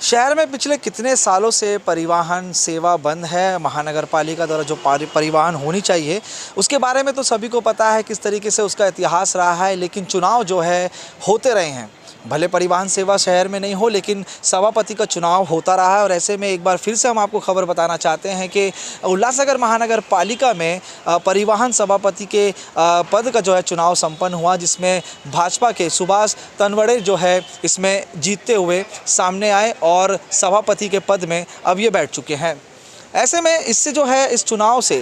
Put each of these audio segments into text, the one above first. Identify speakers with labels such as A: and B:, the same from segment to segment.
A: शहर में पिछले कितने सालों से परिवहन सेवा बंद है। महानगर पालिका द्वारा जो परिवहन होनी चाहिए उसके बारे में तो सभी को पता है किस तरीके से उसका इतिहास रहा है, लेकिन चुनाव जो है होते रहे हैं। भले परिवहन सेवा शहर में नहीं हो, लेकिन सभापति का चुनाव होता रहा है। और ऐसे में एक बार फिर से हम आपको खबर बताना चाहते हैं कि उल्लासनगर महानगर पालिका में परिवहन सभापति के पद का जो है चुनाव संपन्न हुआ, जिसमें भाजपा के सुभाष तनवड़े जो है इसमें जीतते हुए सामने आए और सभापति के पद में अब ये बैठ चुके हैं। ऐसे में इससे जो है इस चुनाव से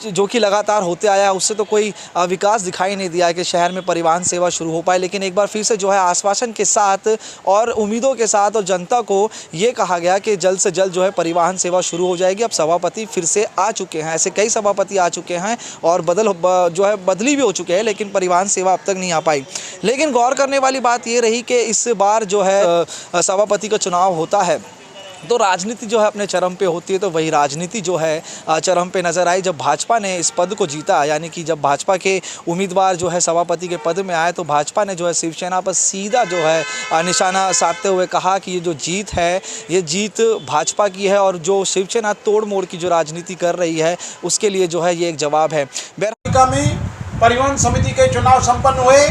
A: जो कि लगातार होते आया उससे तो कोई विकास दिखाई नहीं दिया कि शहर में परिवहन सेवा शुरू हो पाए। लेकिन एक बार फिर से जो है आश्वासन के साथ और उम्मीदों के साथ और जनता को ये कहा गया कि जल्द से जल्द जो है परिवहन सेवा शुरू हो जाएगी। अब सभापति फिर से आ चुके हैं, ऐसे कई सभापति आ चुके हैं और बदली भी हो चुके हैं, लेकिन परिवहन सेवा अब तक नहीं आ पाई। लेकिन गौर करने वाली बात ये रही कि इस बार जो है सभापति का चुनाव होता है तो राजनीति जो है अपने चरम पे होती है। तो वही राजनीति जो है चरम पे नज़र आई जब भाजपा ने इस पद को जीता। यानी कि जब भाजपा के उम्मीदवार जो है सभापति के पद में आए तो भाजपा ने जो है शिवसेना पर सीधा जो है निशाना साधते हुए कहा कि ये जो जीत है ये जीत भाजपा की है और जो शिवसेना तोड़ मोड़ की जो राजनीति कर रही है उसके लिए जो है ये एक जवाब है।
B: पालिका में परिवहन समिति के चुनाव संपन्न हुए,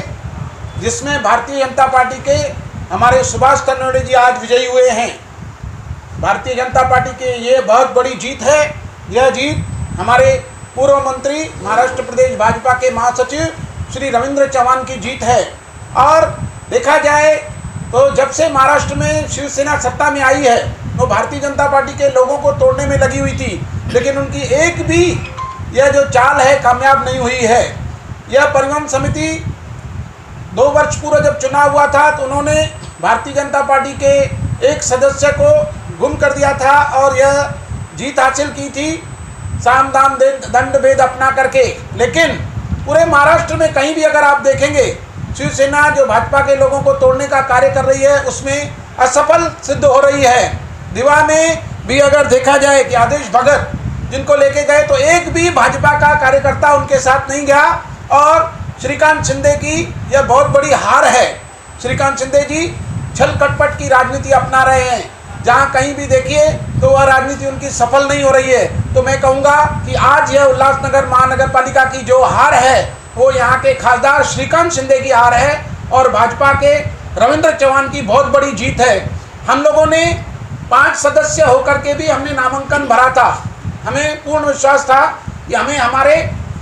B: जिसमें भारतीय जनता पार्टी के हमारे सुभाष तन्वड़े जी आज विजयी हुए हैं। भारतीय जनता पार्टी की ये बहुत बड़ी जीत है। यह जीत हमारे पूर्व मंत्री महाराष्ट्र प्रदेश भाजपा के महासचिव श्री रविंद्र चव्हाण की जीत है। और देखा जाए तो जब से महाराष्ट्र में शिवसेना सत्ता में आई है तो भारतीय जनता पार्टी के लोगों को तोड़ने में लगी हुई थी, लेकिन उनकी एक भी यह जो चाल है कामयाब नहीं हुई है। यह परिवहन समिति 2 वर्ष पूर्व जब चुनाव हुआ था तो उन्होंने भारतीय जनता पार्टी के एक सदस्य को गुम कर दिया था और यह जीत हासिल की थी साम दाम दंड भेद अपना करके। लेकिन पूरे महाराष्ट्र में कहीं भी अगर आप देखेंगे शिवसेना जो भाजपा के लोगों को तोड़ने का कार्य कर रही है उसमें असफल सिद्ध हो रही है। दिवा में भी अगर देखा जाए कि आदेश भगत जिनको लेके गए तो एक भी भाजपा का कार्यकर्ता उनके साथ नहीं गया। और श्रीकांत शिंदे की यह बहुत बड़ी हार है। श्रीकांत शिंदे जी छल कटपट की राजनीति अपना रहे हैं, जहाँ कहीं भी देखिए तो वह राजनीति उनकी सफल नहीं हो रही है। तो मैं कहूँगा कि आज यह उल्लासनगर महानगर पालिका की जो हार है वो यहाँ के खासदार श्रीकांत शिंदे की हार है और भाजपा के रविंद्र चव्हाण की बहुत बड़ी जीत है। हम लोगों ने 5 सदस्य होकर के भी हमने नामांकन भरा था। हमें पूर्ण विश्वास था कि हमें हमारे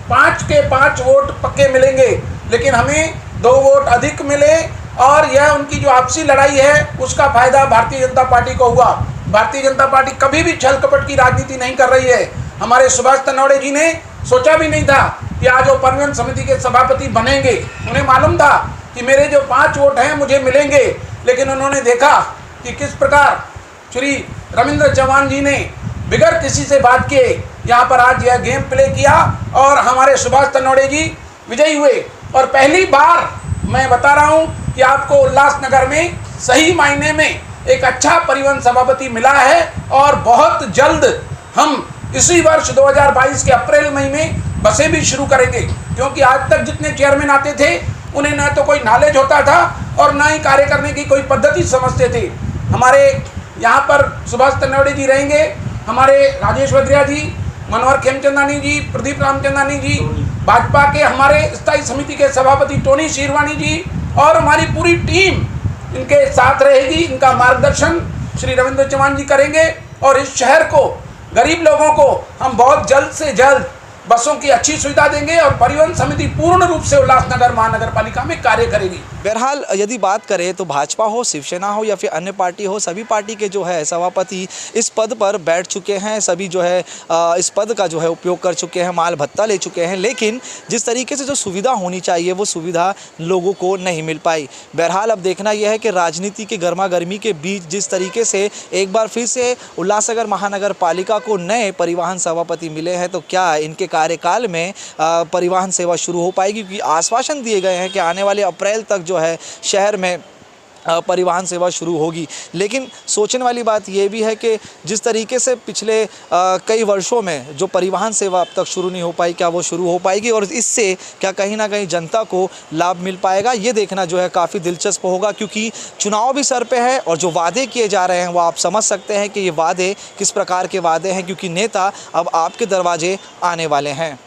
B: 5 के 5 वोट पक्के मिलेंगे, लेकिन हमें 2 वोट अधिक मिले और यह उनकी जो आपसी लड़ाई है उसका फायदा भारतीय जनता पार्टी को हुआ। भारतीय जनता पार्टी कभी भी छल कपट की राजनीति नहीं कर रही है। हमारे सुभाष तन्वड़े जी ने सोचा भी नहीं था कि आज वो परिवहन समिति के सभापति बनेंगे। उन्हें मालूम था कि मेरे जो 5 वोट हैं मुझे मिलेंगे, लेकिन उन्होंने देखा कि किस प्रकार श्री रविंद्र चव्हाण जी ने बिगड़ किसी से बात किए यहाँ पर आज यह गेम प्ले किया और हमारे सुभाष तन्वड़े जी विजयी हुए। और पहली बार मैं बता रहा हूँ कि आपको उल्लासनगर में सही मायने में एक अच्छा परिवहन सभापति मिला है और बहुत जल्द हम इसी वर्ष 2022 के अप्रैल महीने में बसें भी शुरू करेंगे, क्योंकि आज तक जितने चेयरमैन आते थे उन्हें न तो कोई नॉलेज होता था और न ही कार्य करने की कोई पद्धति समझते थे। हमारे यहाँ पर सुभाष तन्वड़े जी रहेंगे, हमारे राजेश वद्रिया जी, मनोहर खेमचंदानी जी, प्रदीप रामचंदानी जी, भाजपा के हमारे स्थायी समिति के सभापति टोनी शीरवानी जी और हमारी पूरी टीम इनके साथ रहेगी। इनका मार्गदर्शन श्री रविंद्र चव्हाण जी करेंगे और इस शहर को, गरीब लोगों को हम बहुत जल्द से जल्द बसों की अच्छी सुविधा देंगे और परिवहन समिति पूर्ण रूप से उल्लासनगर महानगर पालिका में कार्य करेगी।
A: बहरहाल यदि बात करें तो भाजपा हो, शिवसेना हो या फिर अन्य पार्टी हो, सभी पार्टी के जो है सभापति इस पद पर बैठ चुके हैं। सभी जो है इस पद का जो है उपयोग कर चुके हैं, माल भत्ता ले चुके हैं, लेकिन जिस तरीके से जो सुविधा होनी चाहिए वो सुविधा लोगों को नहीं मिल पाई। बहरहाल अब देखना यह है कि राजनीति के गर्मा गर्मी के बीच जिस तरीके से एक बार फिर से उल्लासनगर महानगर पालिका को नए परिवहन सभापति मिले हैं तो क्या इनके कार्यकाल में परिवहन सेवा शुरू हो पाएगी, क्योंकि आश्वासन दिए गए हैं कि आने वाले अप्रैल तक जो है शहर में परिवहन सेवा शुरू होगी। लेकिन सोचने वाली बात ये भी है कि जिस तरीके से पिछले कई वर्षों में जो परिवहन सेवा अब तक शुरू नहीं हो पाई, क्या वो शुरू हो पाएगी और इससे क्या कहीं ना कहीं जनता को लाभ मिल पाएगा, ये देखना जो है काफ़ी दिलचस्प होगा। क्योंकि चुनाव भी सर पे है और जो वादे किए जा रहे हैं वो आप समझ सकते हैं कि ये वादे किस प्रकार के वादे हैं, क्योंकि नेता अब आपके दरवाजे आने वाले हैं।